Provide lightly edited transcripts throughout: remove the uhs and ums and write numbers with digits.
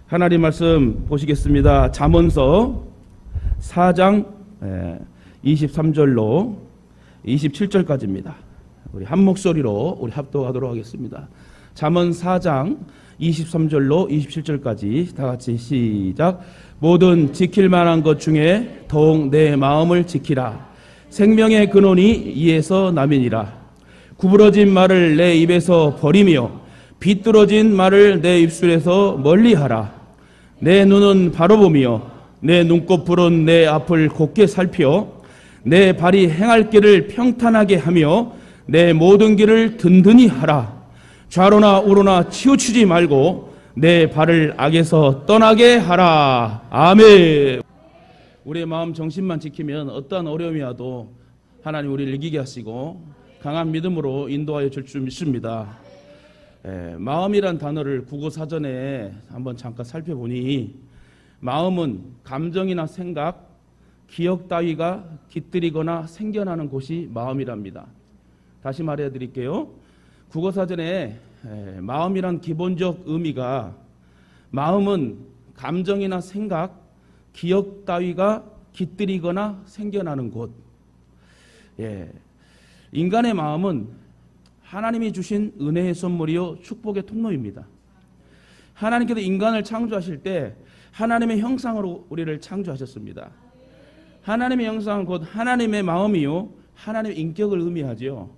하나님 말씀 보시겠습니다. 잠언서 4장 23절로 27절까지입니다. 우리 한 목소리로 우리 합독하도록 하겠습니다. 잠언 4장 23절로 27절까지 다 같이 시작. 모든 지킬 만한 것 중에 더욱 내 마음을 지키라. 생명의 근원이 이에서 나면이라. 구부러진 말을 내 입에서 버리며 비뚤어진 말을 내 입술에서 멀리하라. 내 눈은 바로 보며 내 눈꺼풀은 내 앞을 곱게 살펴 내 발이 행할 길을 평탄하게 하며 내 모든 길을 든든히 하라. 좌로나 우로나 치우치지 말고 내 발을 악에서 떠나게 하라. 아멘. 우리의 마음 정신만 지키면 어떠한 어려움이 와도 하나님 우리를 이기게 하시고 강한 믿음으로 인도하여 줄 줄 믿습니다. 마음이란 단어를 국어사전에 한번 잠깐 살펴보니 마음은 감정이나 생각, 기억 따위가 깃들이거나 생겨나는 곳이 마음이랍니다. 다시 말해 드릴게요. 국어사전에 마음이란 기본적 의미가 마음은 감정이나 생각, 기억 따위가 깃들이거나 생겨나는 곳. 인간의 마음은 하나님이 주신 은혜의 선물이요 축복의 통로입니다. 하나님께서 인간을 창조하실 때 하나님의 형상으로 우리를 창조하셨습니다. 하나님의 형상은 곧 하나님의 마음이요 하나님의 인격을 의미하죠.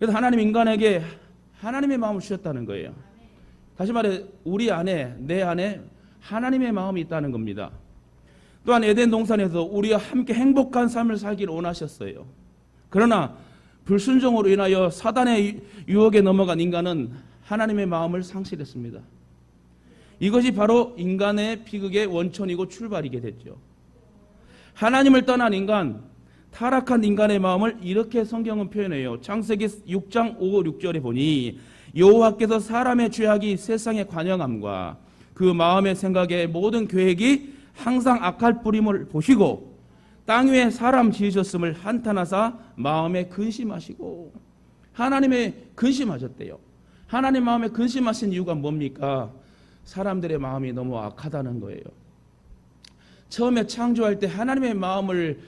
그래서 하나님 인간에게 하나님의 마음을 주셨다는 거예요. 다시 말해 우리 안에 내 안에 하나님의 마음이 있다는 겁니다. 또한 에덴 동산에서 우리와 함께 행복한 삶을 살기를 원하셨어요. 그러나 불순종으로 인하여 사단의 유혹에 넘어간 인간은 하나님의 마음을 상실했습니다. 이것이 바로 인간의 비극의 원천이고 출발이게 됐죠. 하나님을 떠난 인간, 타락한 인간의 마음을 이렇게 성경은 표현해요. 창세기 6장 5, 6절에 보니 여호와께서 사람의 죄악이 세상에 관영함과 그 마음의 생각의 모든 계획이 항상 악할 뿌림을 보시고 땅 위에 사람 지으셨음을 한탄하사 마음에 근심하시고. 하나님의 근심하셨대요. 하나님 마음에 근심하신 이유가 뭡니까? 사람들의 마음이 너무 악하다는 거예요. 처음에 창조할 때 하나님의 마음을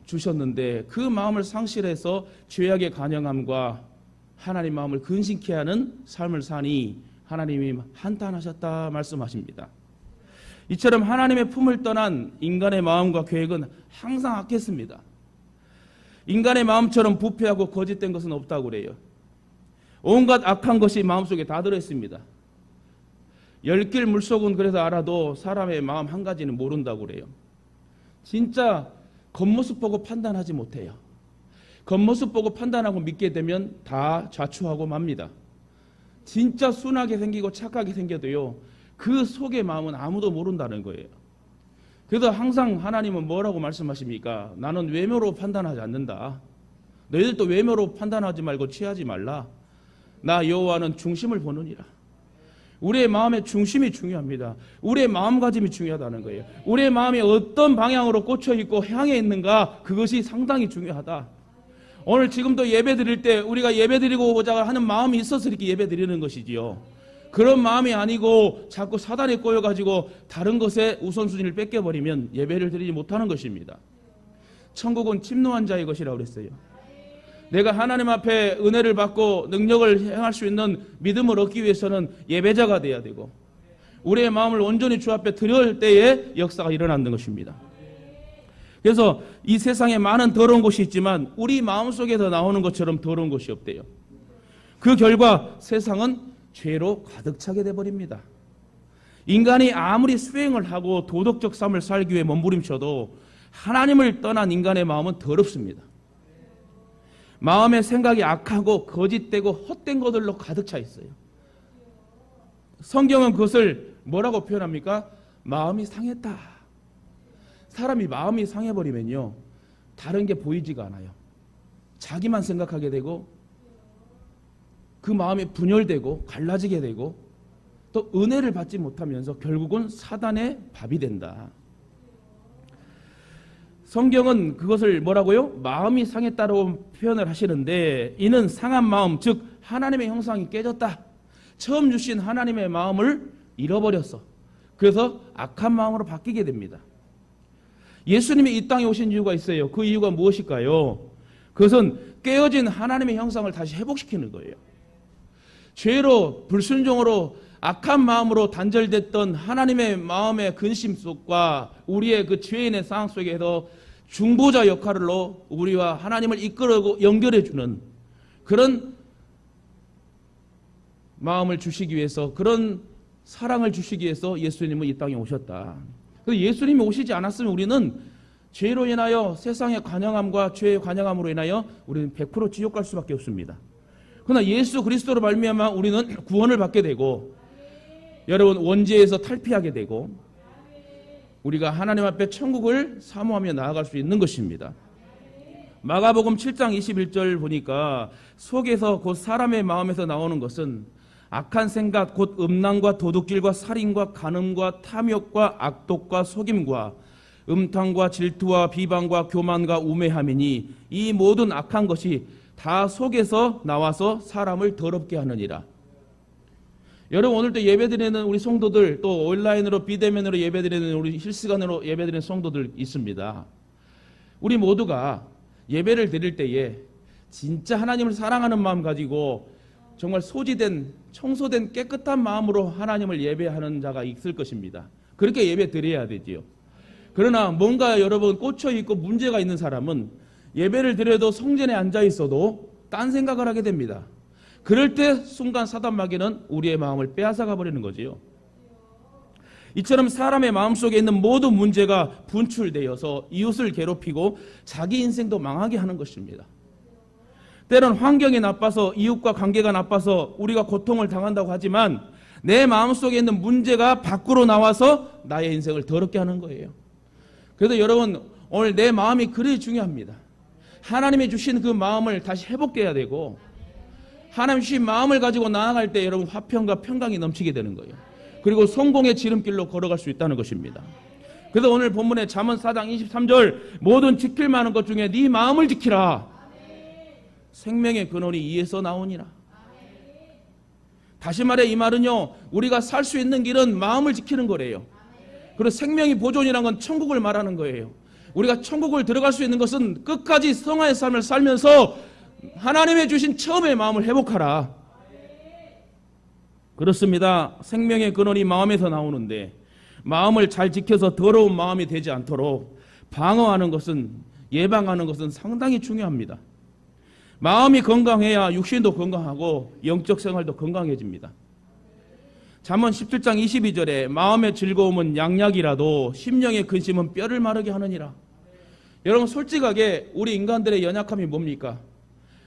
주셨는데 그 마음을 상실해서 죄악의 관영함과 하나님 마음을 근심케 하는 삶을 사니 하나님이 한탄하셨다 말씀하십니다. 이처럼 하나님의 품을 떠난 인간의 마음과 계획은 항상 악했습니다. 인간의 마음처럼 부패하고 거짓된 것은 없다고 그래요. 온갖 악한 것이 마음속에 다 들어있습니다. 열길 물속은 그래서 알아도 사람의 마음 한 가지는 모른다고 그래요. 진짜 겉모습 보고 판단하지 못해요. 겉모습 보고 판단하고 믿게 되면 다 좌초하고 맙니다. 진짜 순하게 생기고 착하게 생겨도요. 그 속의 마음은 아무도 모른다는 거예요. 그래서 항상 하나님은 뭐라고 말씀하십니까? 나는 외모로 판단하지 않는다. 너희들도 외모로 판단하지 말고 취하지 말라. 나 여호와는 중심을 보느니라. 우리의 마음의 중심이 중요합니다. 우리의 마음가짐이 중요하다는 거예요. 우리의 마음이 어떤 방향으로 꽂혀있고 향해 있는가, 그것이 상당히 중요하다. 오늘 지금도 예배 드릴 때 우리가 예배 드리고 오자 하는 마음이 있어서 이렇게 예배 드리는 것이지요. 그런 마음이 아니고 자꾸 사단에 꼬여가지고 다른 것에 우선순위를 뺏겨버리면 예배를 드리지 못하는 것입니다. 천국은 침노한 자의 것이라고 그랬어요. 내가 하나님 앞에 은혜를 받고 능력을 행할 수 있는 믿음을 얻기 위해서는 예배자가 돼야 되고 우리의 마음을 온전히 주 앞에 드릴 때에 역사가 일어나는 것입니다. 그래서 이 세상에 많은 더러운 곳이 있지만 우리 마음속에서 나오는 것처럼 더러운 곳이 없대요. 그 결과 세상은 죄로 가득 차게 돼버립니다. 인간이 아무리 수행을 하고 도덕적 삶을 살기 위해 몸부림쳐도 하나님을 떠난 인간의 마음은 더럽습니다. 마음의 생각이 악하고 거짓되고 헛된 것들로 가득 차 있어요. 성경은 그것을 뭐라고 표현합니까? 마음이 상했다. 사람이 마음이 상해버리면요 다른 게 보이지가 않아요. 자기만 생각하게 되고 그 마음이 분열되고 갈라지게 되고 또 은혜를 받지 못하면서 결국은 사단의 밥이 된다. 성경은 그것을 뭐라고요? 마음이 상했다고 표현을 하시는데 이는 상한 마음, 즉 하나님의 형상이 깨졌다. 처음 주신 하나님의 마음을 잃어버렸어. 그래서 악한 마음으로 바뀌게 됩니다. 예수님이 이 땅에 오신 이유가 있어요. 그 이유가 무엇일까요? 그것은 깨어진 하나님의 형상을 다시 회복시키는 거예요. 죄로 불순종으로 악한 마음으로 단절됐던 하나님의 마음의 근심 속과 우리의 그 죄인의 상황 속에서 중보자 역할로 우리와 하나님을 이끌고 연결해주는 그런 마음을 주시기 위해서, 그런 사랑을 주시기 위해서 예수님은 이 땅에 오셨다. 그래서 예수님이 오시지 않았으면 우리는 죄로 인하여 세상의 관영함과 죄의 관영함으로 인하여 우리는 100% 지옥 갈 수밖에 없습니다. 그러나 예수 그리스도로 말미암아 우리는 구원을 받게 되고, 여러분 원죄에서 탈피하게 되고, 우리가 하나님 앞에 천국을 사모하며 나아갈 수 있는 것입니다. 마가복음 7장 21절 보니까 속에서 곧 사람의 마음에서 나오는 것은 악한 생각 곧 음란과 도둑질과 살인과 간음과 탐욕과 악독과 속임과 음탕과 질투와 비방과 교만과 우매함이니 이 모든 악한 것이 다 속에서 나와서 사람을 더럽게 하느니라. 여러분 오늘도 예배드리는 우리 성도들, 또 온라인으로 비대면으로 예배드리는 우리 실시간으로 예배드리는 성도들 있습니다. 우리 모두가 예배를 드릴 때에 진짜 하나님을 사랑하는 마음 가지고 정말 소지된 청소된 깨끗한 마음으로 하나님을 예배하는 자가 있을 것입니다. 그렇게 예배 드려야 되지요. 그러나 뭔가 여러분 꽂혀 있고 문제가 있는 사람은 예배를 드려도 성전에 앉아 있어도 딴 생각을 하게 됩니다. 그럴 때 순간 사단 마귀는 우리의 마음을 빼앗아가 버리는 거지요. 이처럼 사람의 마음속에 있는 모든 문제가 분출되어서 이웃을 괴롭히고 자기 인생도 망하게 하는 것입니다. 때론 환경이 나빠서, 이웃과 관계가 나빠서 우리가 고통을 당한다고 하지만 내 마음속에 있는 문제가 밖으로 나와서 나의 인생을 더럽게 하는 거예요. 그래서 여러분 오늘 내 마음이 그리 중요합니다. 하나님이 주신 그 마음을 다시 회복해야 되고, 하나님 주신 마음을 가지고 나아갈 때 여러분 화평과 평강이 넘치게 되는 거예요. 그리고 성공의 지름길로 걸어갈 수 있다는 것입니다. 그래서 오늘 본문의 잠언 4장 23절 모든 지킬 만한 것 중에 네 마음을 지키라. 생명의 근원이 이에서 나오니라. 다시 말해 이 말은요, 우리가 살 수 있는 길은 마음을 지키는 거래요. 그리고 생명이 보존이란 건 천국을 말하는 거예요. 우리가 천국을 들어갈 수 있는 것은 끝까지 성화의 삶을 살면서 하나님의 주신 처음의 마음을 회복하라. 그렇습니다. 생명의 근원이 마음에서 나오는데 마음을 잘 지켜서 더러운 마음이 되지 않도록 방어하는 것은, 예방하는 것은 상당히 중요합니다. 마음이 건강해야 육신도 건강하고 영적 생활도 건강해집니다. 잠언 17장 22절에 마음의 즐거움은 양약이라도 심령의 근심은 뼈를 마르게 하느니라. 여러분 솔직하게 우리 인간들의 연약함이 뭡니까?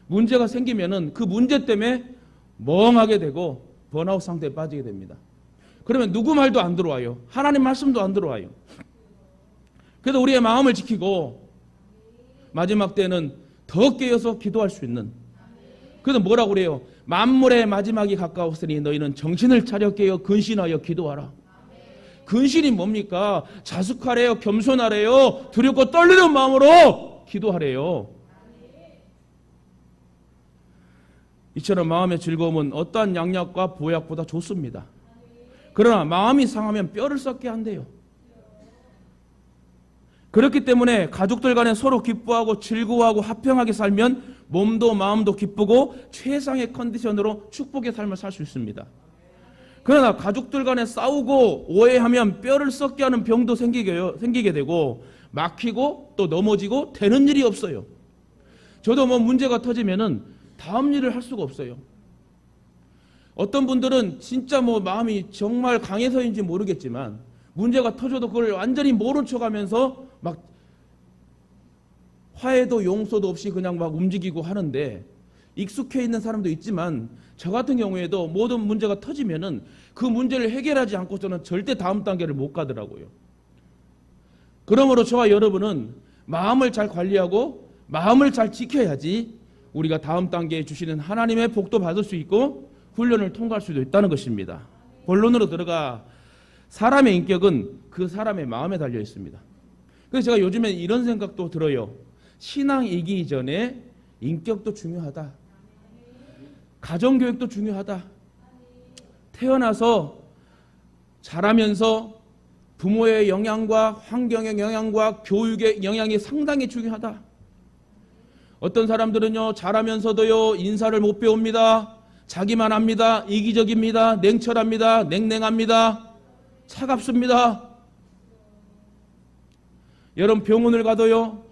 문제가 생기면은 그 문제 때문에 멍하게 되고 번아웃 상태에 빠지게 됩니다. 그러면 누구 말도 안 들어와요. 하나님 말씀도 안 들어와요. 그래서 우리의 마음을 지키고 마지막 때는 더 깨어서 기도할 수 있는, 그래서 뭐라고 그래요? 만물의 마지막이 가까웠으니 너희는 정신을 차려 깨어 근신하여 기도하라. 근신이 뭡니까? 자숙하래요? 겸손하래요? 두렵고 떨리는 마음으로 기도하래요. 이처럼 마음의 즐거움은 어떠한 양약과 보약보다 좋습니다. 그러나 마음이 상하면 뼈를 썩게 한대요. 그렇기 때문에 가족들 간에 서로 기뻐하고 즐거워하고 화평하게 살면 몸도 마음도 기쁘고 최상의 컨디션으로 축복의 삶을 살 수 있습니다. 그러나 가족들 간에 싸우고 오해하면 뼈를 썩게 하는 병도 생기게 되고 막히고 또 넘어지고 되는 일이 없어요. 저도 뭐 문제가 터지면은 다음 일을 할 수가 없어요. 어떤 분들은 진짜 뭐 마음이 정말 강해서인지 모르겠지만 문제가 터져도 그걸 완전히 모른 척하면서 막 화해도 용서도 없이 그냥 막 움직이고 하는데, 익숙해 있는 사람도 있지만 저 같은 경우에도 모든 문제가 터지면은 그 문제를 해결하지 않고서는 절대 다음 단계를 못 가더라고요. 그러므로 저와 여러분은 마음을 잘 관리하고 마음을 잘 지켜야지 우리가 다음 단계에 주시는 하나님의 복도 받을 수 있고 훈련을 통과할 수도 있다는 것입니다. 본론으로 들어가, 사람의 인격은 그 사람의 마음에 달려 있습니다. 그래서 제가 요즘에 이런 생각도 들어요. 신앙이기 전에 인격도 중요하다. 가정교육도 중요하다. 태어나서 자라면서 부모의 영향과 환경의 영향과 교육의 영향이 상당히 중요하다. 어떤 사람들은요, 잘하면서도요, 인사를 못 배웁니다. 자기만 합니다. 이기적입니다. 냉철합니다. 냉랭합니다. 차갑습니다. 여러분, 병원을 가도요,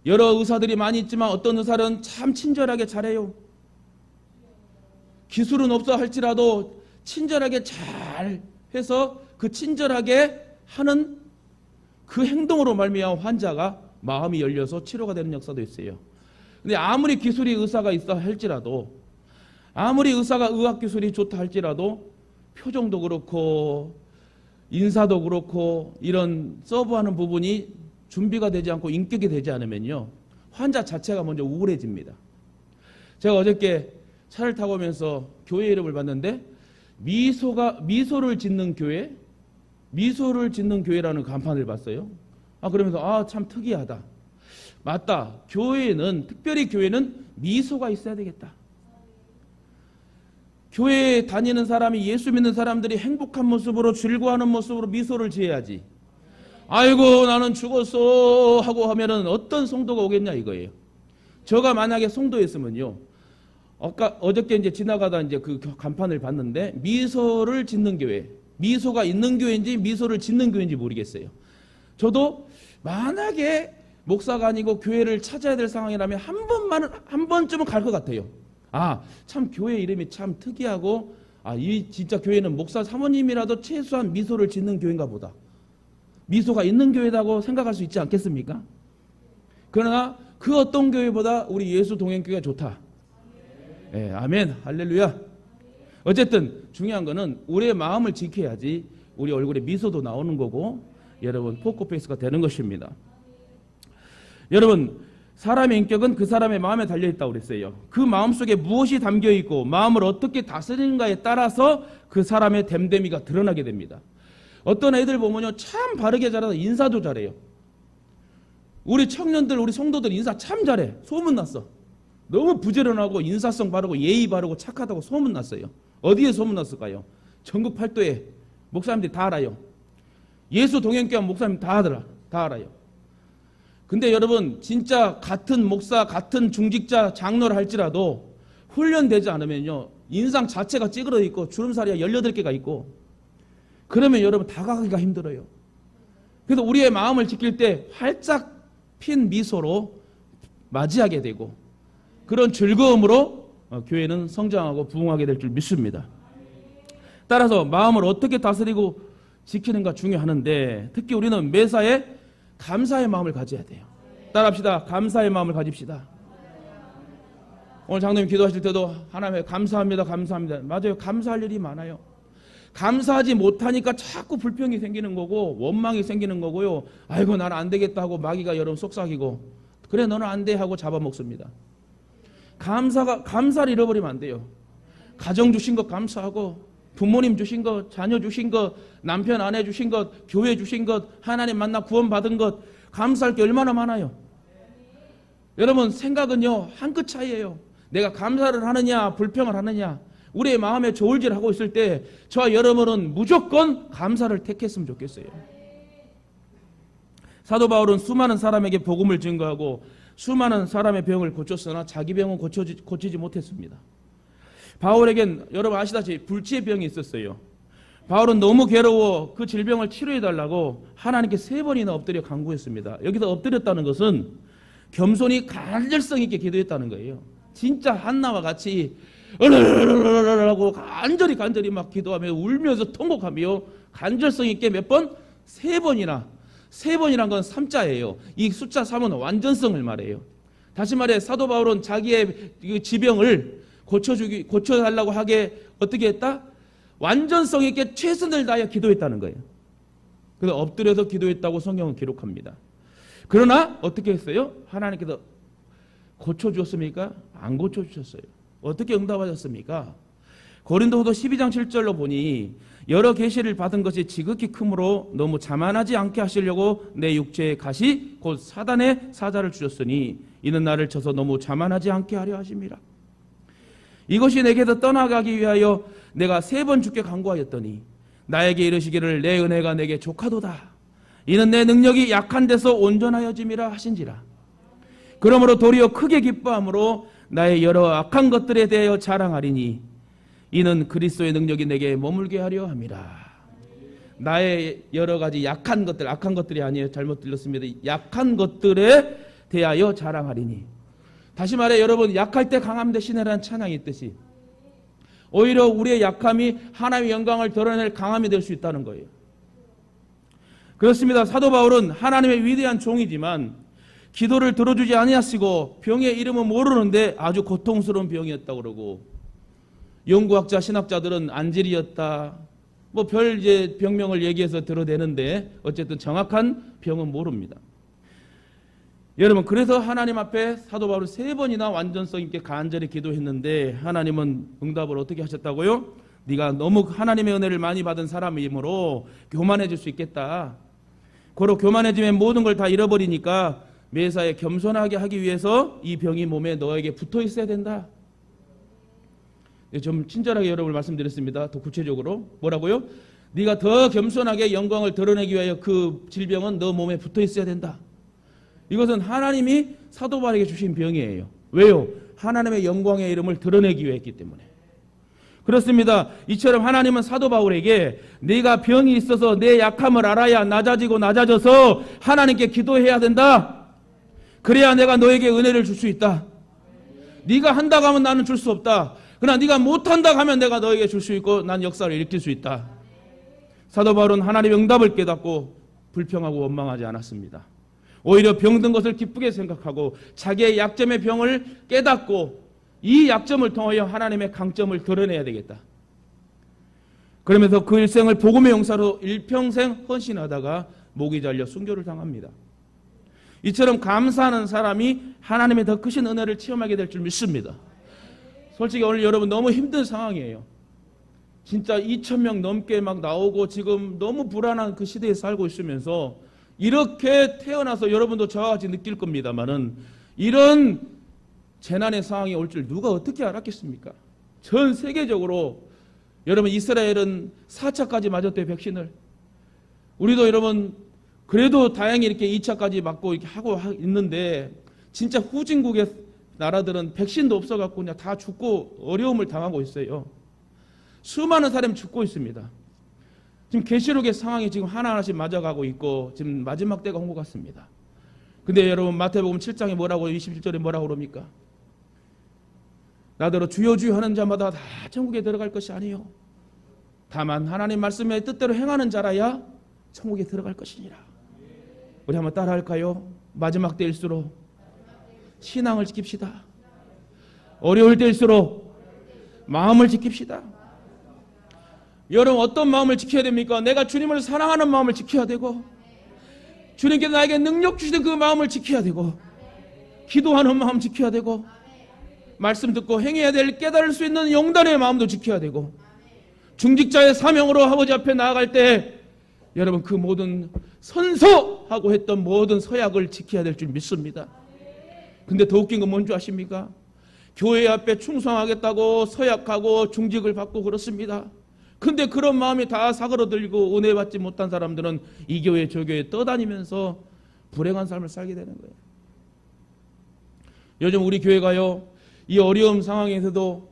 여러 의사들이 많이 있지만 어떤 의사는 참 친절하게 잘해요. 기술은 없어 할지라도 친절하게 잘 해서 그 친절하게 하는 그 행동으로 말미암아 환자가 마음이 열려서 치료가 되는 역사도 있어요. 근데 아무리 기술이 의사가 있어 할지라도, 아무리 의사가 의학 기술이 좋다 할지라도 표정도 그렇고 인사도 그렇고 이런 서브하는 부분이 준비가 되지 않고 인격이 되지 않으면요, 환자 자체가 먼저 우울해집니다. 제가 어저께 차를 타고 오면서 교회 이름을 봤는데 미소를 짓는 교회, 미소를 짓는 교회라는 간판을 봤어요. 그러면서 참 특이하다. 맞다. 교회는, 특별히 교회는 미소가 있어야 되겠다. 교회에 다니는 사람이, 예수 믿는 사람들이 행복한 모습으로, 즐거워하는 모습으로 미소를 지어야지. 아이고 나는 죽었어 하고 하면은 어떤 성도가 오겠냐 이거예요. 저가 만약에 성도였으면요, 어저께 이제 지나가다 이제 그 간판을 봤는데 미소를 짓는 교회, 미소가 있는 교회인지 미소를 짓는 교회인지 모르겠어요. 저도 만약에 목사가 아니고 교회를 찾아야 될 상황이라면 한 번쯤은 갈 것 같아요. 참 교회 이름이 참 특이하고, 이 진짜 교회는 목사 사모님이라도 최소한 미소를 짓는 교회인가 보다. 미소가 있는 교회라고 생각할 수 있지 않겠습니까? 그러나 그 어떤 교회보다 우리 예수 동행교회가 좋다. 아멘, 할렐루야. 어쨌든 중요한 거는 우리의 마음을 지켜야지 우리 얼굴에 미소도 나오는 거고, 여러분 포커페이스가 되는 것입니다. 여러분, 사람의 인격은 그 사람의 마음에 달려있다고 그랬어요. 그 마음속에 무엇이 담겨있고 마음을 어떻게 다스리는가에 따라서 그 사람의 됨됨이가 드러나게 됩니다. 어떤 애들 보면요, 참 바르게 자라서 인사도 잘해요. 우리 청년들, 우리 성도들 인사 참 잘해. 소문났어. 너무 부지런하고 인사성 바르고 예의 바르고 착하다고 소문났어요. 어디에 소문났을까요? 전국 팔도에 목사님들이 다 알아요. 예수 동행교회 목사님 다 알아요. 근데 여러분, 진짜 같은 목사, 같은 중직자, 장로를 할지라도 훈련되지 않으면요, 인상 자체가 찌그러 있고 주름살이 18개가 있고, 그러면 여러분 다가가기가 힘들어요. 그래서 우리의 마음을 지킬 때 활짝 핀 미소로 맞이하게 되고, 그런 즐거움으로 교회는 성장하고 부흥하게 될 줄 믿습니다. 따라서 마음을 어떻게 다스리고 지키는가 중요하는데, 특히 우리는 매사에 감사의 마음을 가져야 돼요. 따라합시다. 감사의 마음을 가집시다. 오늘 장로님 기도하실 때도 하나님께 감사합니다, 감사합니다. 맞아요. 감사할 일이 많아요. 감사하지 못하니까 자꾸 불평이 생기는 거고 원망이 생기는 거고요. 아이고 나는 안 되겠다 하고 마귀가 여러분 속삭이고, 그래 너는 안 돼 하고 잡아먹습니다. 감사를 잃어버리면 안 돼요. 가정 주신 것 감사하고, 부모님 주신 것, 자녀 주신 것, 남편 아내 주신 것, 교회 주신 것, 하나님 만나 구원받은 것, 감사할 게 얼마나 많아요. 여러분, 생각은요 한 끗 차이예요. 내가 감사를 하느냐 불평을 하느냐. 우리의 마음에 저울질 하고 있을 때 저와 여러분은 무조건 감사를 택했으면 좋겠어요. 사도 바울은 수많은 사람에게 복음을 증거하고 수많은 사람의 병을 고쳤으나 자기 병은 고치지 못했습니다. 바울에겐 여러분 아시다시피 불치의 병이 있었어요. 바울은 너무 괴로워 그 질병을 치료해달라고 하나님께 3번이나 엎드려 간구했습니다. 여기서 엎드렸다는 것은 겸손히 간절성 있게 기도했다는 거예요. 진짜 한나와 같이 하고 간절히 막 기도하며 울면서 통곡하며 간절성 있게 몇 번? 3번이나. 3번이란 건 3자예요. 이 숫자 3은 완전성을 말해요. 다시 말해 사도 바울은 자기의 지병을 고쳐달라고 하게 어떻게 했다? 완전성 있게 최선을 다하여 기도했다는 거예요. 그래서 엎드려서 기도했다고 성경은 기록합니다. 그러나 어떻게 했어요? 하나님께서 고쳐주었습니까? 안 고쳐주셨어요. 어떻게 응답하셨습니까? 고린도후서 12장 7절로 보니 여러 계시를 받은 것이 지극히 크므로 너무 자만하지 않게 하시려고 내 육체의 가시 곧 사단의 사자를 주셨으니 이는 나를 쳐서 너무 자만하지 않게 하려 하심이라. 이것이 내게서 떠나가기 위하여 내가 3번 주께 간구하였더니 나에게 이르시기를 내 은혜가 내게 족하도다. 이는 내 능력이 약한 데서 온전하여짐이라 하신지라. 그러므로 도리어 크게 기뻐함으로 나의 여러 악한 것들에 대하여 자랑하리니 이는 그리스도의 능력이 내게 머물게 하려 함이라. 나의 여러 가지 약한 것들, 악한 것들이 아니에요. 잘못 들렸습니다. 약한 것들에 대하여 자랑하리니. 다시 말해 여러분, 약할 때 강함 대신에라는 찬양이 있듯이 오히려 우리의 약함이 하나님의 영광을 드러낼 강함이 될 수 있다는 거예요. 그렇습니다. 사도 바울은 하나님의 위대한 종이지만 기도를 들어주지 아니하시고 병의 이름은 모르는데 아주 고통스러운 병이었다고 그러고, 연구학자 신학자들은 안질이었다, 뭐 별 이제 병명을 얘기해서 들어대는데 어쨌든 정확한 병은 모릅니다. 여러분, 그래서 하나님 앞에 사도 바울은 3번이나 완전성 있게 간절히 기도했는데 하나님은 응답을 어떻게 하셨다고요? 네가 너무 하나님의 은혜를 많이 받은 사람이므로 교만해질 수 있겠다. 고로 교만해지면 모든 걸 다 잃어버리니까 매사에 겸손하게 하기 위해서 이 병이 몸에 너에게 붙어 있어야 된다. 좀 친절하게 여러분을 말씀드렸습니다. 더 구체적으로 뭐라고요? 네가 더 겸손하게 영광을 드러내기 위하여 그 질병은 너 몸에 붙어 있어야 된다. 이것은 하나님이 사도 바울에게 주신 병이에요. 왜요? 하나님의 영광의 이름을 드러내기 위해 했기 때문에. 그렇습니다. 이처럼 하나님은 사도 바울에게 네가 병이 있어서 내 약함을 알아야 낮아지고 낮아져서 하나님께 기도해야 된다. 그래야 내가 너에게 은혜를 줄 수 있다. 네가 한다고 하면 나는 줄 수 없다. 그러나 네가 못한다고 하면 내가 너에게 줄 수 있고 난 역사를 일으킬 수 있다. 사도 바울은 하나님의 응답을 깨닫고 불평하고 원망하지 않았습니다. 오히려 병든 것을 기쁘게 생각하고 자기의 약점의 병을 깨닫고 이 약점을 통하여 하나님의 강점을 드러내야 되겠다. 그러면서 그 일생을 복음의 용사로 일평생 헌신하다가 목이 잘려 순교를 당합니다. 이처럼 감사하는 사람이 하나님의 더 크신 은혜를 체험하게 될 줄 믿습니다. 솔직히 오늘 여러분 너무 힘든 상황이에요. 진짜 2,000명 넘게 막 나오고 지금 너무 불안한 그 시대에 살고 있으면서 이렇게 태어나서 여러분도 저와 같이 느낄 겁니다만은 이런 재난의 상황이 올 줄 누가 어떻게 알았겠습니까? 전 세계적으로 여러분 이스라엘은 4차까지 맞았대요, 백신을. 우리도 여러분 그래도 다행히 이렇게 2차까지 맞고 이렇게 하고 있는데 진짜 후진국의 나라들은 백신도 없어갖고 그냥 다 죽고 어려움을 당하고 있어요. 수많은 사람이 죽고 있습니다. 지금 계시록의 상황이 지금 하나하나씩 맞아가고 있고 지금 마지막 때가 온 것 같습니다. 근데 여러분 마태복음 7장에 뭐라고 27절에 뭐라고 그럽니까? 나더러 주여 주여 하는 자마다 다 천국에 들어갈 것이 아니요 다만 하나님 말씀의 뜻대로 행하는 자라야 천국에 들어갈 것이니라. 우리 한번 따라할까요? 마지막 때일수록 신앙을 지킵시다. 어려울 때일수록 마음을 지킵시다. 여러분 어떤 마음을 지켜야 됩니까? 내가 주님을 사랑하는 마음을 지켜야 되고 주님께서 나에게 능력 주시는 그 마음을 지켜야 되고 기도하는 마음 지켜야 되고 말씀 듣고 행해야 될 깨달을 수 있는 용단의 마음도 지켜야 되고 중직자의 사명으로 아버지 앞에 나아갈 때 여러분 그 모든 선서하고 했던 모든 서약을 지켜야 될 줄 믿습니다. 근데 더 웃긴 건 뭔지 아십니까? 교회 앞에 충성하겠다고 서약하고 중직을 받고 그렇습니다. 근데 그런 마음이 다 사그러들고 은혜 받지 못한 사람들은 이 교회 저 교회 떠다니면서 불행한 삶을 살게 되는 거예요. 요즘 우리 교회가요 이 어려운 상황에서도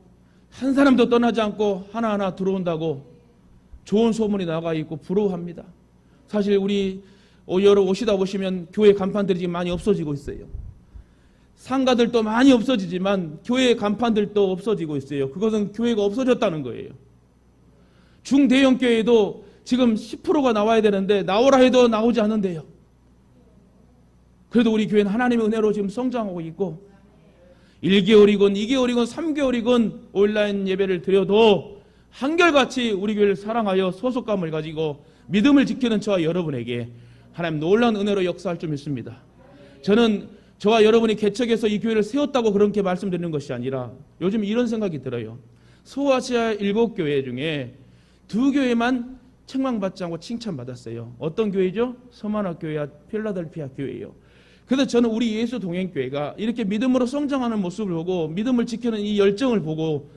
한 사람도 떠나지 않고 하나하나 들어온다고 좋은 소문이 나가 있고 부러워합니다. 사실 우리 여러 오시다 보시면 교회 간판들이 지금 많이 없어지고 있어요. 상가들도 많이 없어지지만 교회 간판들도 없어지고 있어요. 그것은 교회가 없어졌다는 거예요. 중대형 교회도 지금 10%가 나와야 되는데 나오라 해도 나오지 않는데요. 그래도 우리 교회는 하나님의 은혜로 지금 성장하고 있고 1개월이건 2개월이건 3개월이건 온라인 예배를 드려도 한결같이 우리 교회를 사랑하여 소속감을 가지고 믿음을 지키는 저와 여러분에게 하나님 놀라운 은혜로 역사할 줄 믿습니다. 저는 저와 여러분이 개척해서 이 교회를 세웠다고 그렇게 말씀드리는 것이 아니라 요즘 이런 생각이 들어요. 소아시아 7교회 중에 2교회만 책망받지 않고 칭찬받았어요. 어떤 교회죠? 서만화 교회와 필라델피아 교회예요. 그래서 저는 우리 예수 동행교회가 이렇게 믿음으로 성장하는 모습을 보고 믿음을 지키는 이 열정을 보고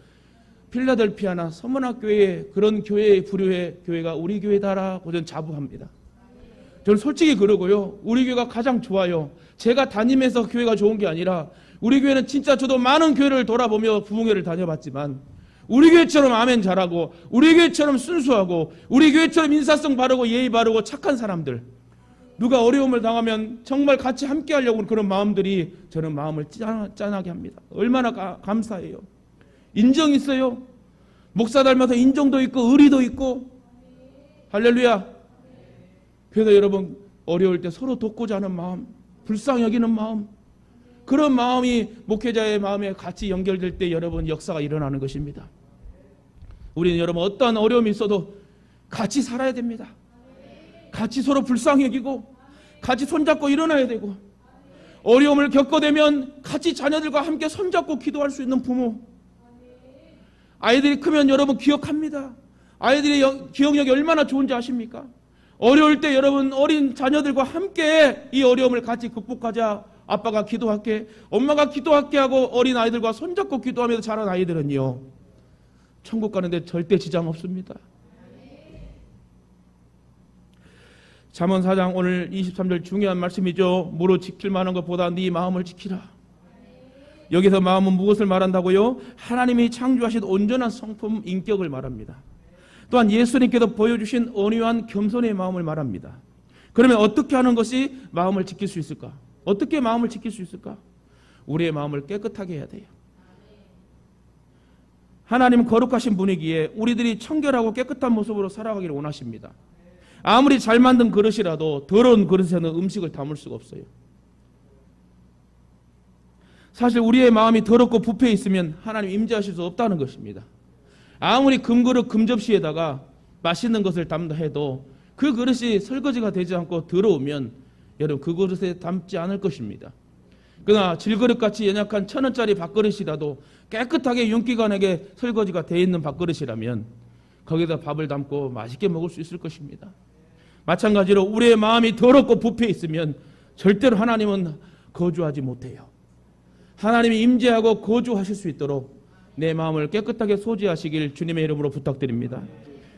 필라델피아나 서문학 교회 그런 교회의 부류의 교회가 우리 교회다라고 저는 자부합니다. 저는 솔직히 그러고요. 우리 교회가 가장 좋아요. 제가 다니면서 교회가 좋은 게 아니라 우리 교회는 진짜 저도 많은 교회를 돌아보며 부흥회를 다녀봤지만 우리 교회처럼 아멘 잘하고 우리 교회처럼 순수하고 우리 교회처럼 인사성 바르고 예의 바르고 착한 사람들, 누가 어려움을 당하면 정말 같이 함께 하려고 그런 마음들이 저는 마음을 짠하게 합니다. 얼마나 감사해요. 인정 있어요. 목사 닮아서 인정도 있고 의리도 있고. 할렐루야. 그래서 여러분 어려울 때 서로 돕고자 하는 마음, 불쌍히 여기는 마음, 그런 마음이 목회자의 마음에 같이 연결될 때 여러분 역사가 일어나는 것입니다. 우리는 여러분 어떠한 어려움이 있어도 같이 살아야 됩니다. 같이 서로 불쌍히 여기고 같이 손잡고 일어나야 되고, 어려움을 겪어대면 같이 자녀들과 함께 손잡고 기도할 수 있는 부모. 아이들이 크면 여러분 기억합니다. 아이들의 기억력이 얼마나 좋은지 아십니까? 어려울 때 여러분 어린 자녀들과 함께 이 어려움을 같이 극복하자. 아빠가 기도할게, 엄마가 기도할게 하고 어린 아이들과 손잡고 기도하면서 자란 아이들은요, 천국 가는데 절대 지장 없습니다. 잠언 4장 오늘 23절 중요한 말씀이죠. 무릇 지킬 만한 것보다 네 마음을 지키라. 여기서 마음은 무엇을 말한다고요? 하나님이 창조하신 온전한 성품, 인격을 말합니다. 또한 예수님께서 보여주신 온유한 겸손의 마음을 말합니다. 그러면 어떻게 하는 것이 마음을 지킬 수 있을까? 어떻게 마음을 지킬 수 있을까? 우리의 마음을 깨끗하게 해야 돼요. 하나님은 거룩하신 분이기에 우리들이 청결하고 깨끗한 모습으로 살아가기를 원하십니다. 아무리 잘 만든 그릇이라도 더러운 그릇에는 음식을 담을 수가 없어요. 사실 우리의 마음이 더럽고 부패해 있으면 하나님 임재하실 수 없다는 것입니다. 아무리 금그릇 금접시에다가 맛있는 것을 담다 해도 그 그릇이 설거지가 되지 않고 더러우면 여러분 그 그릇에 담지 않을 것입니다. 그러나 질그릇같이 연약한 1,000원짜리 밥그릇이라도 깨끗하게 윤기관에게 설거지가 되어 있는 밥그릇이라면 거기다 밥을 담고 맛있게 먹을 수 있을 것입니다. 마찬가지로 우리의 마음이 더럽고 부패해 있으면 절대로 하나님은 거주하지 못해요. 하나님이 임재하고 거주하실 수 있도록 내 마음을 깨끗하게 소지하시길 주님의 이름으로 부탁드립니다.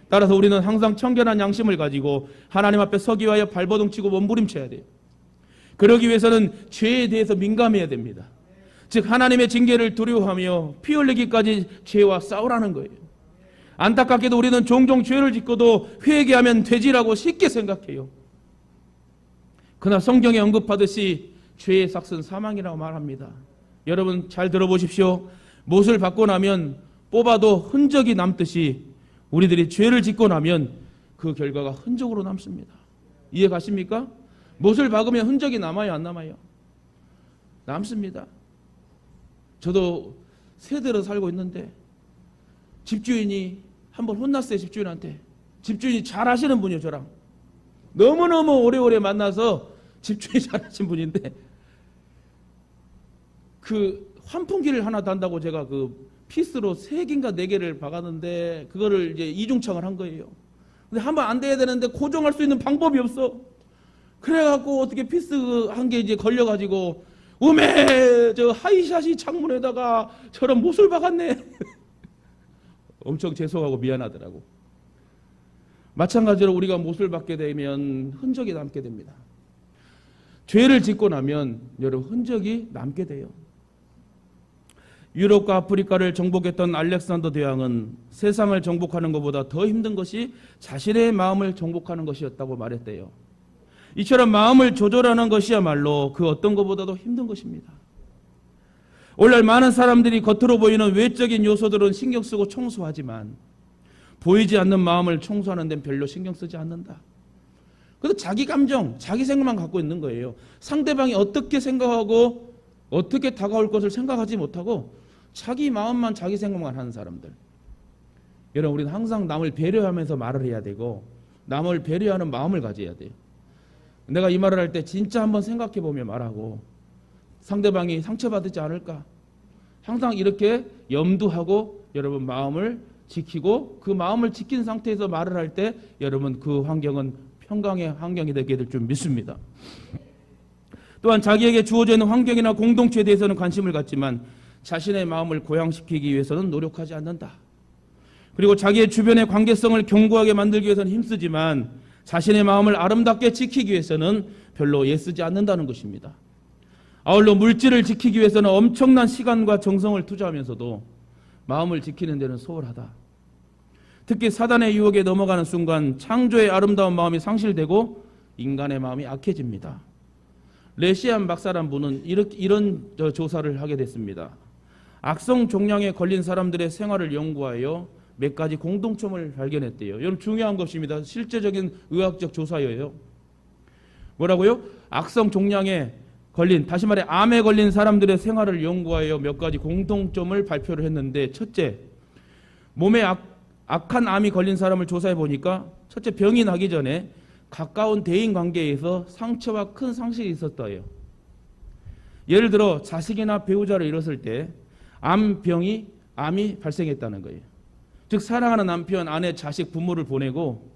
따라서 우리는 항상 청결한 양심을 가지고 하나님 앞에 서기 위하여 발버둥치고 몸부림쳐야 돼요. 그러기 위해서는 죄에 대해서 민감해야 됩니다. 즉 하나님의 징계를 두려워하며 피 흘리기까지 죄와 싸우라는 거예요. 안타깝게도 우리는 종종 죄를 짓고도 회개하면 되지라고 쉽게 생각해요. 그러나 성경에 언급하듯이 죄의 삭은 사망이라고 말합니다. 여러분 잘 들어보십시오. 못을 받고 나면 뽑아도 흔적이 남듯이 우리들이 죄를 짓고 나면 그 결과가 흔적으로 남습니다. 이해 가십니까? 못을 박으면 흔적이 남아요, 안 남아요? 남습니다. 저도 세대로 살고 있는데 집주인이 한번 혼났어요. 집주인한테. 집주인이 잘 아시는 분이에요, 저랑. 너무너무 오래오래 만나서 집주인이 잘 아신 분인데 그 환풍기를 하나 단다고 제가 그 피스로 3개인가 4개를 박았는데 그거를 이제 이중창을 한 거예요. 근데 한번 안 돼야 되는데 고정할 수 있는 방법이 없어. 그래갖고 어떻게 피스 한 개 이제 걸려가지고 저 하이샷이 창문에다가 저런 못을 박았네. 엄청 죄송하고 미안하더라고. 마찬가지로 우리가 못을 박게 되면 흔적이 남게 됩니다. 죄를 짓고 나면 여러분 흔적이 남게 돼요. 유럽과 아프리카를 정복했던 알렉산더 대왕은 세상을 정복하는 것보다 더 힘든 것이 자신의 마음을 정복하는 것이었다고 말했대요. 이처럼 마음을 조절하는 것이야말로 그 어떤 것보다도 힘든 것입니다. 오늘날 많은 사람들이 겉으로 보이는 외적인 요소들은 신경 쓰고 청소하지만 보이지 않는 마음을 청소하는 데는 별로 신경 쓰지 않는다. 그래서 자기 감정, 자기 생각만 갖고 있는 거예요. 상대방이 어떻게 생각하고 어떻게 다가올 것을 생각하지 못하고 자기 마음만 자기 생각만 하는 사람들. 여러분 우리는 항상 남을 배려하면서 말을 해야 되고 남을 배려하는 마음을 가져야 돼요. 내가 이 말을 할 때 진짜 한번 생각해 보며 말하고 상대방이 상처받지 않을까 항상 이렇게 염두하고 여러분 마음을 지키고 그 마음을 지킨 상태에서 말을 할 때 여러분 그 환경은 평강의 환경이 되게 될 줄 믿습니다. 또한 자기에게 주어져 있는 환경이나 공동체에 대해서는 관심을 갖지만 자신의 마음을 고양시키기 위해서는 노력하지 않는다. 그리고 자기의 주변의 관계성을 견고하게 만들기 위해서는 힘쓰지만 자신의 마음을 아름답게 지키기 위해서는 별로 애쓰지 않는다는 것입니다. 아울러 물질을 지키기 위해서는 엄청난 시간과 정성을 투자하면서도 마음을 지키는 데는 소홀하다. 특히 사단의 유혹에 넘어가는 순간 창조의 아름다운 마음이 상실되고 인간의 마음이 악해집니다. 레시안 박사란 분은 이런 조사를 하게 됐습니다. 악성 종양에 걸린 사람들의 생활을 연구하여 몇 가지 공통점을 발견했대요. 여러분 중요한 것입니다. 실제적인 의학적 조사예요. 뭐라고요? 악성 종양에 걸린, 다시 말해 암에 걸린 사람들의 생활을 연구하여 몇 가지 공통점을 발표를 했는데, 첫째, 몸에 악한 암이 걸린 사람을 조사해 보니까 첫째, 병이 나기 전에 가까운 대인 관계에서 상처와 큰 상실이 있었다예요. 예를 들어 자식이나 배우자를 잃었을 때 암이 발생했다는 거예요. 즉 사랑하는 남편, 아내, 자식, 부모를 보내고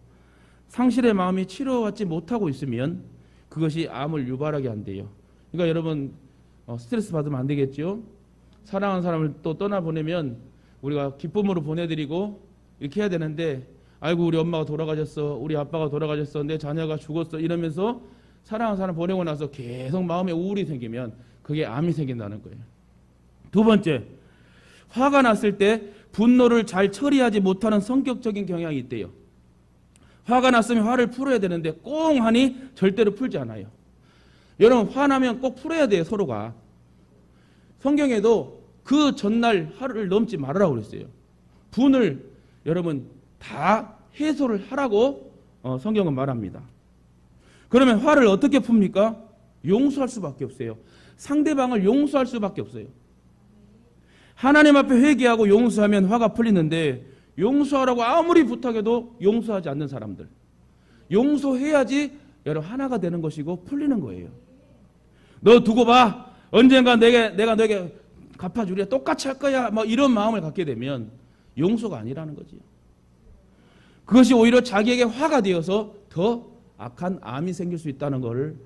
상실의 마음이 치료받지 못하고 있으면 그것이 암을 유발하게 한대요. 그러니까 여러분 스트레스 받으면 안 되겠죠. 사랑하는 사람을 또 떠나보내면 우리가 기쁨으로 보내드리고 이렇게 해야 되는데, 아이고 우리 엄마가 돌아가셨어, 우리 아빠가 돌아가셨어, 내 자녀가 죽었어 이러면서 사랑하는 사람 보내고 나서 계속 마음에 우울이 생기면 그게 암이 생긴다는 거예요. 두 번째, 화가 났을 때 분노를 잘 처리하지 못하는 성격적인 경향이 있대요. 화가 났으면 화를 풀어야 되는데 꽁 하니 절대로 풀지 않아요. 여러분 화나면 꼭 풀어야 돼요. 서로가. 성경에도 그 전날 하루를 넘지 말으라고 그랬어요. 분을 여러분 다 해소를 하라고 성경은 말합니다. 그러면 화를 어떻게 풉니까? 용서할 수밖에 없어요. 상대방을 용서할 수밖에 없어요. 하나님 앞에 회개하고 용서하면 화가 풀리는데, 용서하라고 아무리 부탁해도 용서하지 않는 사람들, 용서해야지 여러분 하나가 되는 것이고 풀리는 거예요. 너 두고 봐, 언젠가 내가 너에게 갚아주리라, 똑같이 할 거야, 뭐 이런 마음을 갖게 되면 용서가 아니라는 거지요. 그것이 오히려 자기에게 화가 되어서 더 악한 암이 생길 수 있다는 것을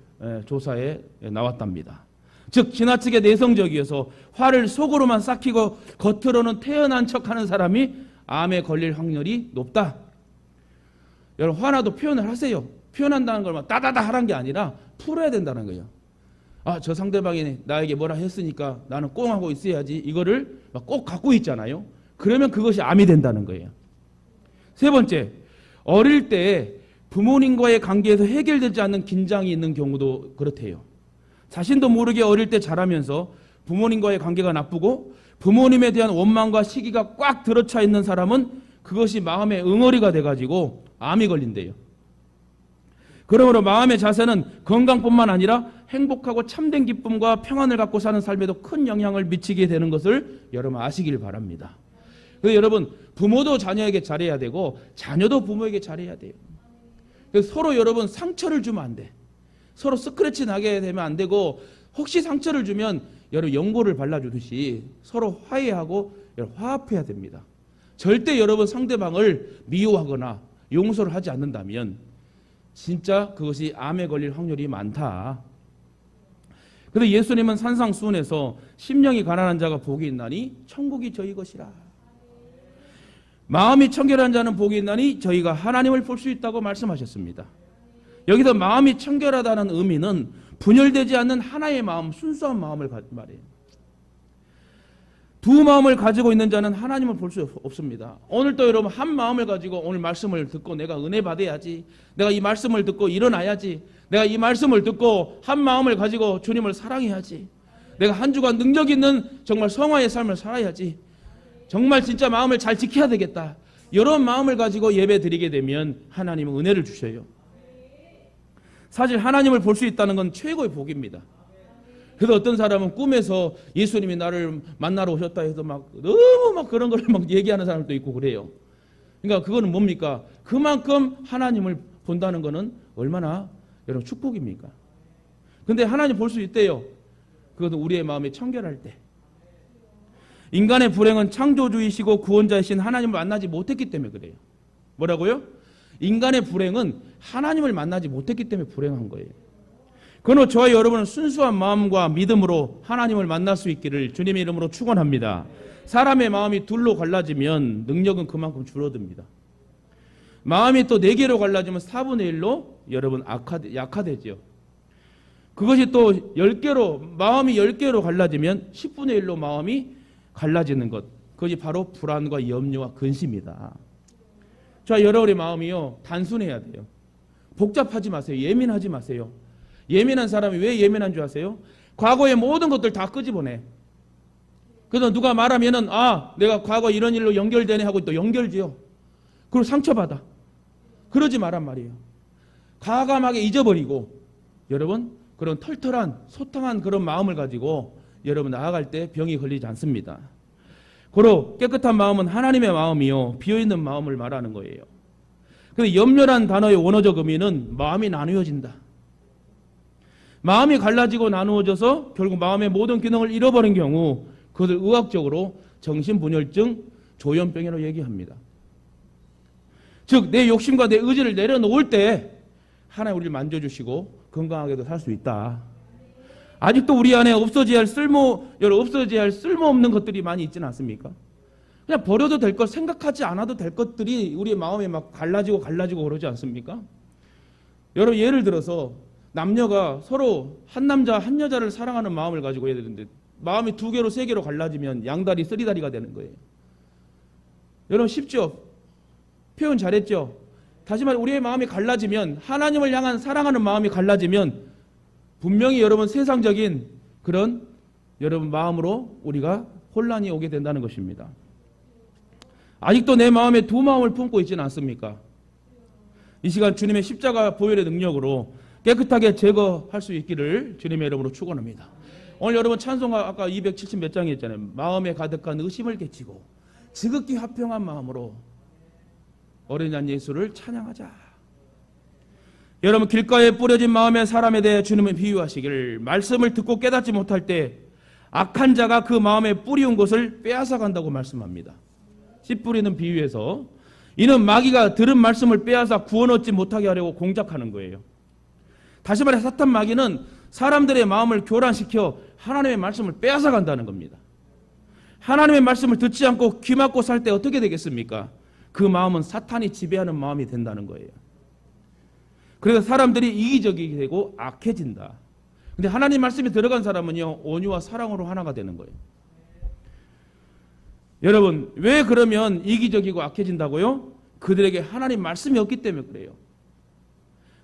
조사에 나왔답니다. 즉 지나치게 내성적이어서 화를 속으로만 삭히고 겉으로는 태연한 척하는 사람이 암에 걸릴 확률이 높다. 여러분 화나도 표현을 하세요. 표현한다는 걸 따다다 하라는 게 아니라 풀어야 된다는 거예요. 아, 저 상대방이 나에게 뭐라 했으니까 나는 꽁 하고 있어야지, 이거를 꼭 갖고 있잖아요. 그러면 그것이 암이 된다는 거예요. 세 번째, 어릴 때 부모님과의 관계에서 해결되지 않는 긴장이 있는 경우도 그렇대요. 자신도 모르게 어릴 때 자라면서 부모님과의 관계가 나쁘고 부모님에 대한 원망과 시기가 꽉 들어차 있는 사람은 그것이 마음의 응어리가 돼가지고 암이 걸린대요. 그러므로 마음의 자세는 건강뿐만 아니라 행복하고 참된 기쁨과 평안을 갖고 사는 삶에도 큰 영향을 미치게 되는 것을 여러분 아시길 바랍니다. 그래서 여러분 부모도 자녀에게 잘해야 되고 자녀도 부모에게 잘해야 돼요. 그래서 서로 여러분 상처를 주면 안 돼. 서로 스크래치 나게 되면 안 되고, 혹시 상처를 주면 여러분 연고를 발라주듯이 서로 화해하고 화합해야 됩니다. 절대 여러분 상대방을 미워하거나 용서를 하지 않는다면 진짜 그것이 암에 걸릴 확률이 많다. 그런데 예수님은 산상수훈에서 심령이 가난한 자가 복이 있나니 천국이 저희 것이라. 마음이 청결한 자는 복이 있나니 저희가 하나님을 볼 수 있다고 말씀하셨습니다. 여기서 마음이 청결하다는 의미는 분열되지 않는 하나의 마음, 순수한 마음을 말해요. 두 마음을 가지고 있는 자는 하나님을 볼 수 없습니다. 오늘도 여러분 한 마음을 가지고 오늘 말씀을 듣고 내가 은혜 받아야지, 내가 이 말씀을 듣고 일어나야지, 내가 이 말씀을 듣고 한 마음을 가지고 주님을 사랑해야지, 내가 한 주간 능력 있는 정말 성화의 삶을 살아야지, 정말 진짜 마음을 잘 지켜야 되겠다, 이런 마음을 가지고 예배 드리게 되면 하나님은 은혜를 주셔요. 사실 하나님을 볼 수 있다는 건 최고의 복입니다. 그래서 어떤 사람은 꿈에서 예수님이 나를 만나러 오셨다 해서 너무 그런 걸 얘기하는 사람도 있고 그래요. 그러니까 그거는 뭡니까? 그만큼 하나님을 본다는 거는 얼마나 여러분 축복입니까? 근데 하나님 볼 수 있대요. 그것은 우리의 마음이 청결할 때. 인간의 불행은 창조주이시고 구원자이신 하나님을 만나지 못했기 때문에 그래요. 뭐라고요? 인간의 불행은 하나님을 만나지 못했기 때문에 불행한 거예요. 그러나 저와 여러분은 순수한 마음과 믿음으로 하나님을 만날 수 있기를 주님의 이름으로 축원합니다. 사람의 마음이 둘로 갈라지면 능력은 그만큼 줄어듭니다. 마음이 또 4개로 갈라지면 4분의 1로 여러분 약화되죠. 그것이 또 10개로, 마음이 10개로 갈라지면 10분의 1로 마음이 갈라지는 것. 그것이 바로 불안과 염려와 근심이다. 자, 여러분의 마음이요, 단순해야 돼요. 복잡하지 마세요. 예민하지 마세요. 예민한 사람이 왜 예민한 줄 아세요? 과거의 모든 것들 다 끄집어내. 그래서 누가 말하면은, 아, 내가 과거 이런 일로 연결되네 하고 또 연결지요. 그리고 상처받아. 그러지 말란 말이에요. 과감하게 잊어버리고, 여러분, 그런 털털한, 소탕한 그런 마음을 가지고 여러분 나아갈 때 병이 걸리지 않습니다. 고로 깨끗한 마음은 하나님의 마음이요, 비어있는 마음을 말하는 거예요. 근데 염려란 단어의 원어적 의미는 마음이 나누어진다. 마음이 갈라지고 나누어져서 결국 마음의 모든 기능을 잃어버린 경우 그것을 의학적으로 정신분열증, 조현병이라고 얘기합니다. 즉 내 욕심과 내 의지를 내려놓을 때 하나님 우리를 만져주시고 건강하게도 살 수 있다. 아직도 우리 안에 없어져야 할 쓸모없는 것들이 많이 있지는 않습니까? 그냥 버려도 될 것, 생각하지 않아도 될 것들이 우리 마음에 막 갈라지고 그러지 않습니까? 여러분, 예를 들어서 남녀가 서로 한 남자 한 여자를 사랑하는 마음을 가지고 해야 되는데 마음이 2개로 3개로 갈라지면 양다리 쓰리다리가 되는 거예요. 여러분, 쉽죠? 표현 잘했죠? 다시 말해, 우리의 마음이 갈라지면, 하나님을 향한 사랑하는 마음이 갈라지면 분명히 여러분 세상적인 그런 여러분 마음으로 우리가 혼란이 오게 된다는 것입니다. 아직도 내 마음에 두 마음을 품고 있지는 않습니까? 이 시간 주님의 십자가 보혈의 능력으로 깨끗하게 제거할 수 있기를 주님의 이름으로 축원합니다. 오늘 여러분 찬송가 아까 270 몇 장이 있잖아요. 마음에 가득한 의심을 깨치고 지극히 화평한 마음으로 어린 양 예수를 찬양하자. 여러분, 길가에 뿌려진 마음의 사람에 대해 주님은 비유하시기를, 말씀을 듣고 깨닫지 못할 때 악한 자가 그 마음에 뿌리운 것을 빼앗아 간다고 말씀합니다. 씨 뿌리는 비유에서 이는 마귀가 들은 말씀을 빼앗아 구원 얻지 못하게 하려고 공작하는 거예요. 다시 말해 사탄 마귀는 사람들의 마음을 교란시켜 하나님의 말씀을 빼앗아 간다는 겁니다. 하나님의 말씀을 듣지 않고 귀 막고 살 때 어떻게 되겠습니까? 그 마음은 사탄이 지배하는 마음이 된다는 거예요. 그래서 사람들이 이기적이게 되고 악해진다. 근데 하나님 말씀이 들어간 사람은요, 온유와 사랑으로 하나가 되는 거예요. 여러분, 왜 그러면 이기적이고 악해진다고요? 그들에게 하나님 말씀이 없기 때문에 그래요.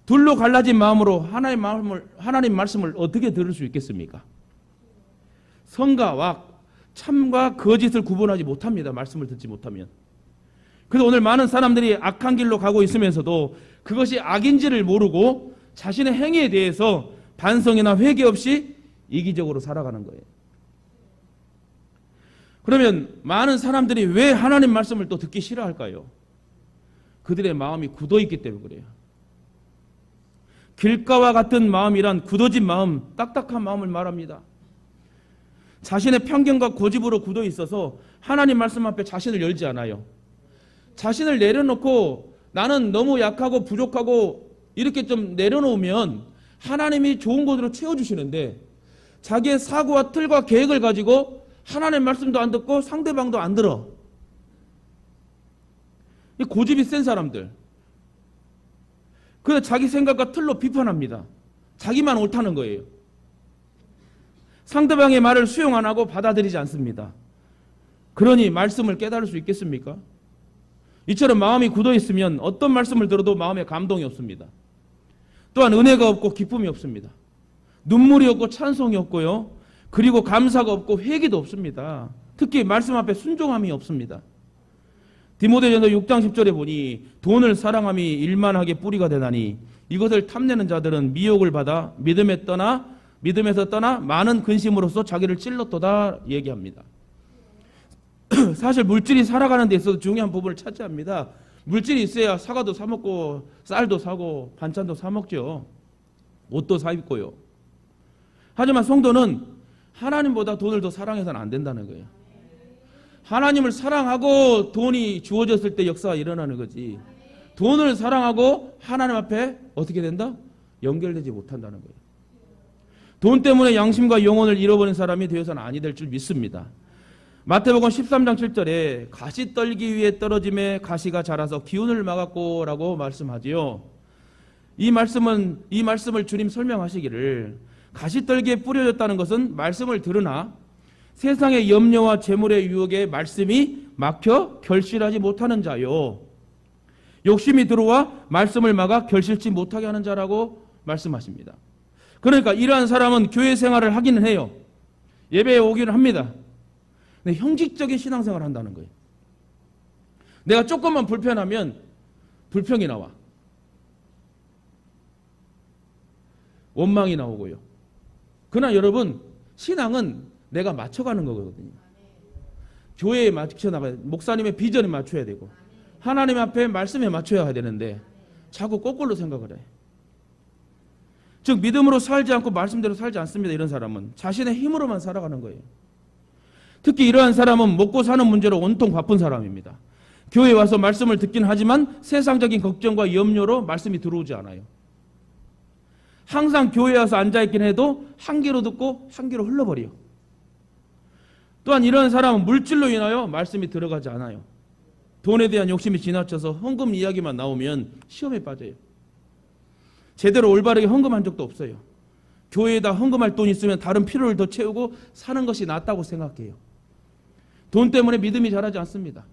둘로 갈라진 마음으로 하나님 말씀을 어떻게 들을 수 있겠습니까? 성과 악, 참과 거짓을 구분하지 못합니다. 말씀을 듣지 못하면. 그래서 오늘 많은 사람들이 악한 길로 가고 있으면서도 그것이 악인지를 모르고 자신의 행위에 대해서 반성이나 회개 없이 이기적으로 살아가는 거예요. 그러면 많은 사람들이 왜 하나님 말씀을 또 듣기 싫어할까요? 그들의 마음이 굳어있기 때문에 그래요. 길가와 같은 마음이란 굳어진 마음, 딱딱한 마음을 말합니다. 자신의 편견과 고집으로 굳어 있어서 하나님 말씀 앞에 자신을 열지 않아요. 자신을 내려놓고 나는 너무 약하고 부족하고 이렇게 좀 내려놓으면 하나님이 좋은 것으로 채워주시는데 자기의 사고와 틀과 계획을 가지고 하나님 말씀도 안 듣고 상대방도 안 들어. 이 고집이 센 사람들. 그래서 자기 생각과 틀로 비판합니다. 자기만 옳다는 거예요. 상대방의 말을 수용 안 하고 받아들이지 않습니다. 그러니 말씀을 깨달을 수 있겠습니까? 이처럼 마음이 굳어 있으면 어떤 말씀을 들어도 마음에 감동이 없습니다. 또한 은혜가 없고 기쁨이 없습니다. 눈물이 없고 찬송이 없고요. 그리고 감사가 없고 회개도 없습니다. 특히 말씀 앞에 순종함이 없습니다. 디모데전서 6장 10절에 보니 돈을 사랑함이 일만하게 뿌리가 되나니 이것을 탐내는 자들은 미혹을 받아 믿음에서 떠나 많은 근심으로써 자기를 찔렀도다 얘기합니다. 사실 물질이 살아가는 데 있어서 중요한 부분을 차지합니다. 물질이 있어야 사과도 사 먹고 쌀도 사고 반찬도 사 먹죠. 옷도 사 입고요. 하지만 성도는 하나님보다 돈을 더 사랑해서는 안 된다는 거예요. 하나님을 사랑하고 돈이 주어졌을 때 역사가 일어나는 거지. 돈을 사랑하고 하나님 앞에 어떻게 된다? 연결되지 못한다는 거예요. 돈 때문에 양심과 영혼을 잃어버린 사람이 되어서는 아니 될 줄 믿습니다. 마태복음 13장 7절에 가시 떨기 위해 떨어짐에 가시가 자라서 기운을 막았고 라고 말씀하지요. 이 말씀을 주님 설명하시기를 가시 떨기에 뿌려졌다는 것은 말씀을 들으나 세상의 염려와 재물의 유혹에 말씀이 막혀 결실하지 못하는 자요. 욕심이 들어와 말씀을 막아 결실치 못하게 하는 자라고 말씀하십니다. 그러니까 이러한 사람은 교회 생활을 하기는 해요. 예배에 오기는 합니다. 근데 형식적인 신앙생활을 한다는 거예요. 내가 조금만 불편하면 불평이 나와. 원망이 나오고요. 그러나 여러분, 신앙은 내가 맞춰가는 거거든요. 교회에 맞춰나가야, 목사님의 비전에 맞춰야 되고 하나님 앞에 말씀에 맞춰야 되는데 자꾸 거꾸로 생각을 해. 즉 믿음으로 살지 않고 말씀대로 살지 않습니다. 이런 사람은 자신의 힘으로만 살아가는 거예요. 특히 이러한 사람은 먹고 사는 문제로 온통 바쁜 사람입니다. 교회에 와서 말씀을 듣긴 하지만 세상적인 걱정과 염려로 말씀이 들어오지 않아요. 항상 교회에 와서 앉아있긴 해도 한 귀로 듣고 한 귀로 흘러버려요. 또한 이런 사람은 물질로 인하여 말씀이 들어가지 않아요. 돈에 대한 욕심이 지나쳐서 헌금 이야기만 나오면 시험에 빠져요. 제대로 올바르게 헌금한 적도 없어요. 교회에다 헌금할 돈 있으면 다른 필요를 더 채우고 사는 것이 낫다고 생각해요. 돈 때문에 믿음이 자라지 않습니다.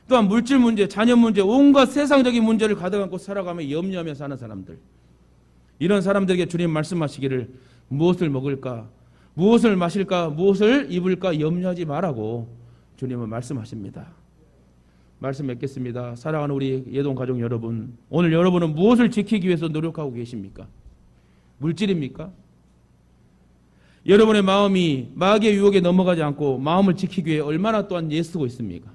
또한 물질 문제, 자녀 문제, 온갖 세상적인 문제를 가득 안고 살아가며 염려하며 사는 사람들. 이런 사람들에게 주님 말씀하시기를 무엇을 먹을까, 무엇을 마실까, 무엇을 입을까 염려하지 말라고 주님은 말씀하십니다. 말씀 맺겠습니다. 사랑하는 우리 예동 가족 여러분, 오늘 여러분은 무엇을 지키기 위해서 노력하고 계십니까? 물질입니까? 여러분의 마음이 마귀의 유혹에 넘어가지 않고 마음을 지키기 위해 얼마나 또한 애쓰고 있습니까?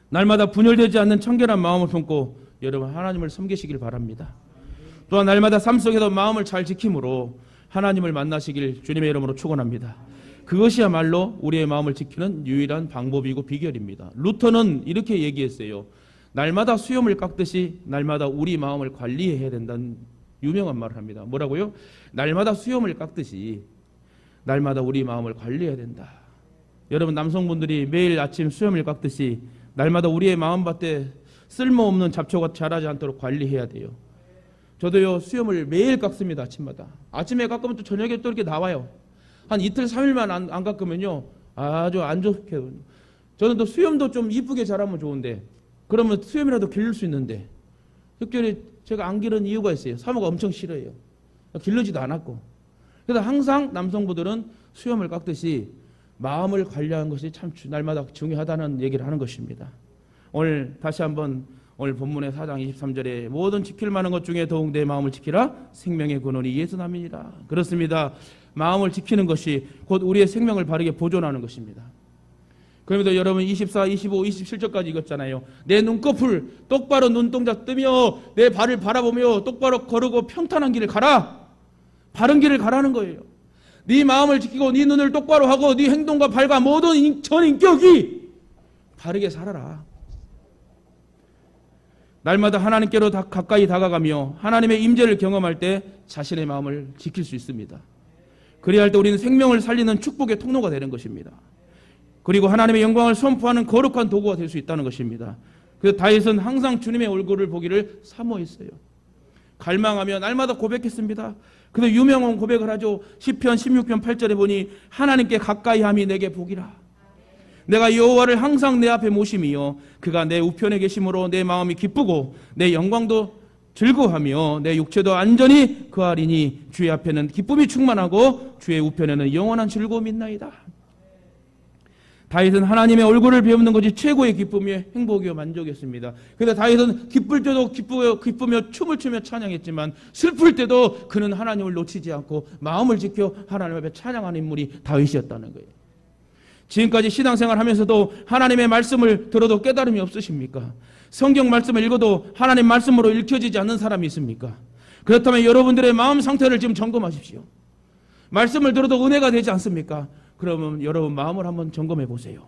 날마다 분열되지 않는 청결한 마음을 품고 여러분 하나님을 섬기시길 바랍니다. 또한 날마다 삶 속에서 마음을 잘 지킴으로 하나님을 만나시길 주님의 이름으로 축원합니다. 그것이야말로 우리의 마음을 지키는 유일한 방법이고 비결입니다. 루터는 이렇게 얘기했어요. 날마다 수염을 깎듯이 날마다 우리 마음을 관리해야 된다는 유명한 말을 합니다. 뭐라고요? 날마다 수염을 깎듯이 날마다 우리 마음을 관리해야 된다. 여러분 남성분들이 매일 아침 수염을 깎듯이 날마다 우리의 마음밭에 쓸모없는 잡초가 자라지 않도록 관리해야 돼요. 저도요 수염을 매일 깎습니다. 아침마다. 아침에 깎으면 또 저녁에 또 이렇게 나와요. 한 이틀 3일만 안 깎으면요 아주 안 좋게. 저는 또 수염도 좀 이쁘게 자라면 좋은데 그러면 수염이라도 기를 수 있는데 특별히 제가 안 기른 이유가 있어요. 사모가 엄청 싫어해요. 기르지도 않았고. 그래서 항상 남성분들은 수염을 깎듯이 마음을 관리하는 것이 참 날마다 중요하다는 얘기를 하는 것입니다. 오늘 다시 한번 오늘 본문의 4장 23절에 모든 지킬 만한 것 중에 더욱 내 마음을 지키라 생명의 근원이 예수 남이니라. 그렇습니다. 마음을 지키는 것이 곧 우리의 생명을 바르게 보존하는 것입니다. 그러면서 여러분 24, 25, 27절까지 읽었잖아요. 내 눈꺼풀 똑바로 눈동자 뜨며 내 발을 바라보며 똑바로 거르고 평탄한 길을 가라. 바른 길을 가라는 거예요. 네 마음을 지키고 네 눈을 똑바로 하고 네 행동과 발과 모든 전인격이 바르게 살아라. 날마다 하나님께로 가까이 다가가며 하나님의 임재를 경험할 때 자신의 마음을 지킬 수 있습니다. 그래야 할 때 우리는 생명을 살리는 축복의 통로가 되는 것입니다. 그리고 하나님의 영광을 선포하는 거룩한 도구가 될 수 있다는 것입니다. 그래서 다윗은 항상 주님의 얼굴을 보기를 사모했어요. 갈망하며 날마다 고백했습니다. 그래서 유명한 고백을 하죠. 시편 16편 8절에 보니 하나님께 가까이함이 내게 복이라. 내가 여호와를 항상 내 앞에 모심이요 그가 내 우편에 계심으로 내 마음이 기쁘고 내 영광도 즐거워하며 내 육체도 안전히 그하리니 주의 앞에는 기쁨이 충만하고 주의 우편에는 영원한 즐거움이 있나이다. 다윗은 하나님의 얼굴을 배우는 것이 최고의 기쁨이요 행복이요 만족이었습니다. 그래서 다윗은 기쁠 때도 기쁘며 춤을 추며 찬양했지만 슬플 때도 그는 하나님을 놓치지 않고 마음을 지켜 하나님 앞에 찬양하는 인물이 다윗이었다는 거예요. 지금까지 신앙생활 하면서도 하나님의 말씀을 들어도 깨달음이 없으십니까? 성경 말씀을 읽어도 하나님 말씀으로 읽혀지지 않는 사람이 있습니까? 그렇다면 여러분들의 마음 상태를 지금 점검하십시오. 말씀을 들어도 은혜가 되지 않습니까? 그러면 여러분 마음을 한번 점검해 보세요.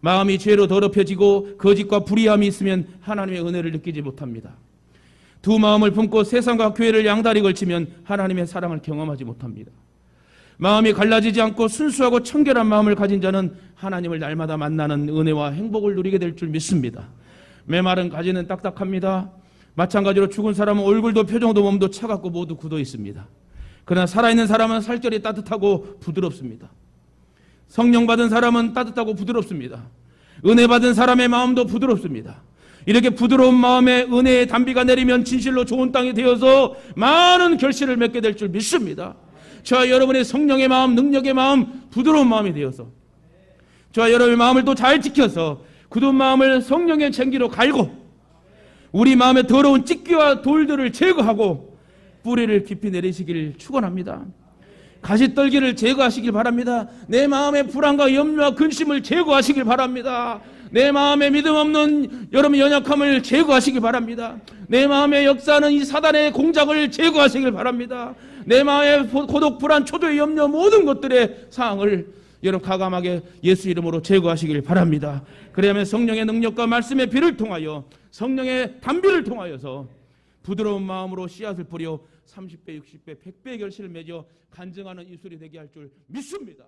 마음이 죄로 더럽혀지고 거짓과 불의함이 있으면 하나님의 은혜를 느끼지 못합니다. 두 마음을 품고 세상과 교회를 양다리 걸치면 하나님의 사랑을 경험하지 못합니다. 마음이 갈라지지 않고 순수하고 청결한 마음을 가진 자는 하나님을 날마다 만나는 은혜와 행복을 누리게 될 줄 믿습니다. 메마른 가지는 딱딱합니다. 마찬가지로 죽은 사람은 얼굴도 표정도 몸도 차갑고 모두 굳어 있습니다. 그러나 살아있는 사람은 살결이 따뜻하고 부드럽습니다. 성령 받은 사람은 따뜻하고 부드럽습니다. 은혜 받은 사람의 마음도 부드럽습니다. 이렇게 부드러운 마음에 은혜의 단비가 내리면 진실로 좋은 땅이 되어서 많은 결실을 맺게 될 줄 믿습니다. 저와 여러분의 성령의 마음, 능력의 마음, 부드러운 마음이 되어서 저와 여러분의 마음을 또 잘 지켜서 굳은 마음을 성령의 쟁기로 갈고 우리 마음에 더러운 찢기와 돌들을 제거하고 뿌리를 깊이 내리시길 축원합니다. 가시떨기를 제거하시길 바랍니다. 내 마음의 불안과 염려와 근심을 제거하시길 바랍니다. 내 마음에 믿음 없는 여러분 연약함을 제거하시길 바랍니다. 내 마음에 역사하는 이 사단의 공작을 제거하시길 바랍니다. 내 마음의 고독, 불안, 초조의 염려 모든 것들의 사항을 여러분 가감하게 예수 이름으로 제거하시길 바랍니다. 그래야만 성령의 능력과 말씀의 비를 통하여 성령의 단비를 통하여서 부드러운 마음으로 씨앗을 뿌려 30배, 60배, 100배의 결실을 맺어 간증하는 이술이 되게 할 줄 믿습니다.